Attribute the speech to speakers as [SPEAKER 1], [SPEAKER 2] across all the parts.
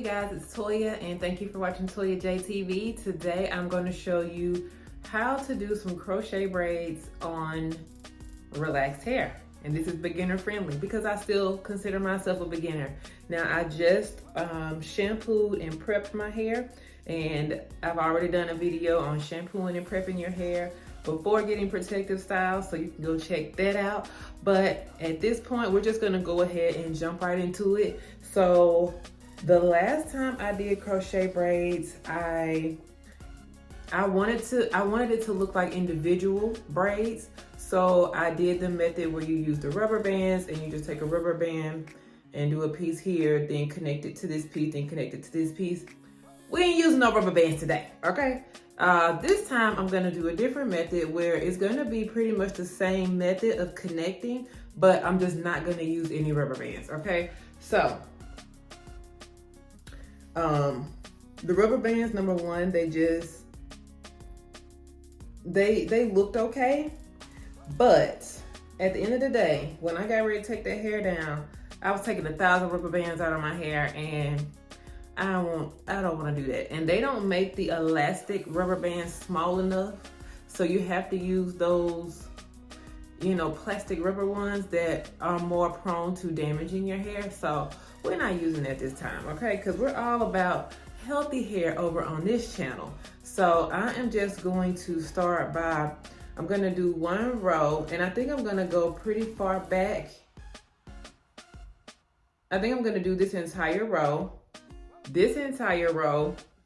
[SPEAKER 1] Hey guys, it's Toya and thank you for watching ToyaJtv. Today I'm going to show you how to do some crochet braids on relaxed hair. And this is beginner friendly because I still consider myself a beginner. Now I just shampooed and prepped my hair, and I've already done a video on shampooing and prepping your hair before getting protective styles, so you can go check that out. But at this point, we're just gonna go ahead and jump right into it. So the last time I did crochet braids, I wanted it to look like individual braids. So I did the method where you use the rubber bands and you just take a rubber band and do a piece here, then connect it to this piece, then connect it to this piece. We ain't using no rubber bands today, okay? This time I'm gonna do a different method where it's gonna be pretty much the same method of connecting, but I'm just not gonna use any rubber bands, okay? So, the rubber bands, number one, they looked okay, but at the end of the day, when I got ready to take that hair down, I was taking 1,000 rubber bands out of my hair, and I don't want to do that. And they don't make the elastic rubber bands small enough, so you have to use those, you know, plastic rubber ones that are more prone to damaging your hair. So we're not using that this time, okay? Because we're all about healthy hair over on this channel. So I am just going to start by, I'm gonna do one row, and I think I'm gonna go pretty far back. I think I'm gonna do this entire row,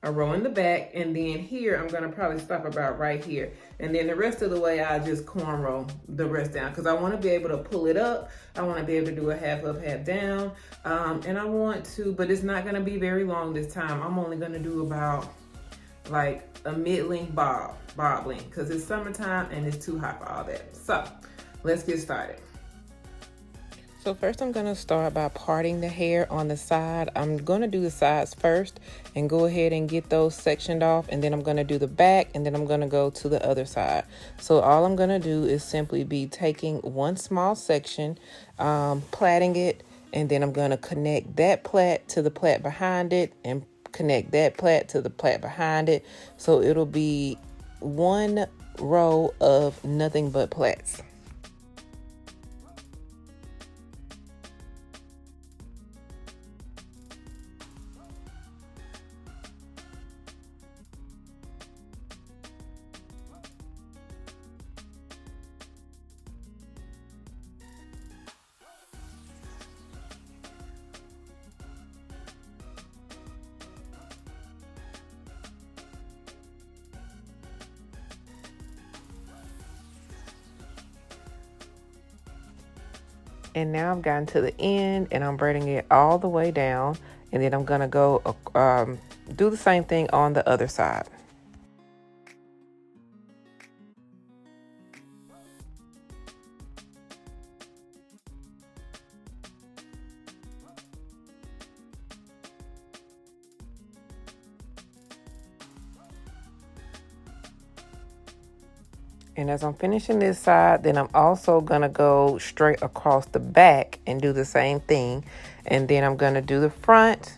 [SPEAKER 1] a row in the back, and then here I'm gonna probably stop about right here. And then the rest of the way I'll just cornrow the rest down, because I wanna be able to pull it up. I wanna be able to do a half up, half down. And I want to, but it's not gonna be very long this time. I'm only gonna do about like a mid-length bob length, because it's summertime and it's too hot for all that. So let's get started. So first I'm gonna start by parting the hair on the side. I'm gonna do the sides first and go ahead and get those sectioned off, and then I'm gonna do the back, and then I'm gonna go to the other side. So all I'm gonna do is simply be taking one small section, plaiting it, and then I'm gonna connect that plait to the plait behind it, and connect that plait to the plait behind it. So it'll be one row of nothing but plaits. And now I've gotten to the end, and I'm braiding it all the way down, and then I'm gonna go do the same thing on the other side. And as I'm finishing this side, then I'm also gonna go straight across the back and do the same thing. And then I'm gonna do the front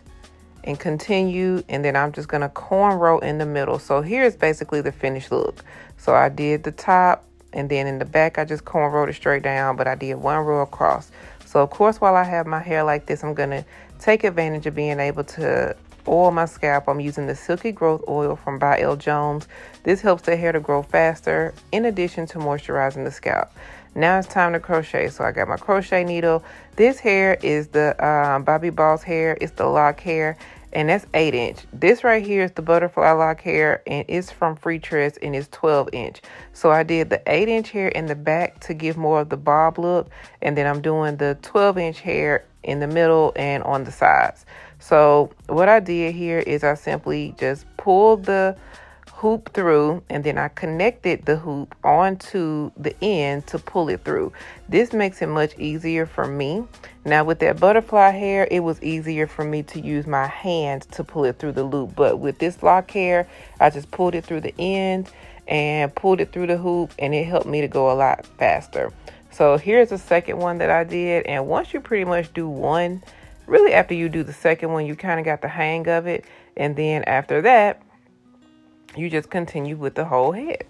[SPEAKER 1] and continue, and then I'm just gonna cornrow in the middle. So here's basically the finished look. So I did the top, and then in the back I just cornrowed it straight down, but I did one row across. So of course, while I have my hair like this, I'm gonna take advantage of being able to oil my scalp. I'm using the Silky Growth Oil from by L. Jones. This helps the hair to grow faster, in addition to moisturizing the scalp. Now it's time to crochet. So I got my crochet needle. This hair is the Bobby Boss hair. It's the lock hair, and that's 8-inch. This right here is the butterfly lock hair, and it's from Free Tress, and it's 12-inch. So I did the 8-inch hair in the back to give more of the bob look, and then I'm doing the 12-inch hair in the middle and on the sides. So what I did here is I simply just pulled the hoop through, and then I connected the hoop onto the end to pull it through. This makes it much easier for me. Now with that butterfly hair, it was easier for me to use my hand to pull it through the loop. But with this lock hair, I just pulled it through the end and pulled it through the hoop, and it helped me to go a lot faster. So here's the second one that I did. And once you pretty much do one really after you do the second one, you kind of got the hang of it. And then after that, you just continue with the whole head.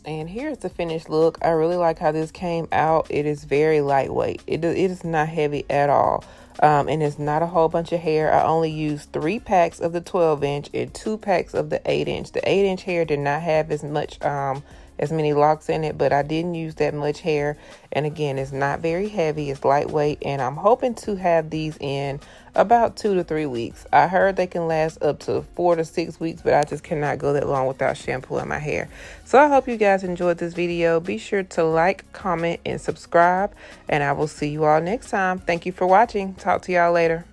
[SPEAKER 1] And here's the finished look. I really like how this came out. It is very lightweight. It is not heavy at all. And it's not a whole bunch of hair. I only used 3 packs of the 12-inch and 2 packs of the 8-inch. The 8-inch hair did not have as many locks in it, but I didn't use that much hair. And again, it's not very heavy. It's lightweight, and I'm hoping to have these in about 2 to 3 weeks. I heard they can last up to 4 to 6 weeks, but I just cannot go that long without shampooing my hair. So I hope you guys enjoyed this video. Be sure to like, comment, and subscribe, and I will see you all next time. Thank you for watching. Talk to y'all later.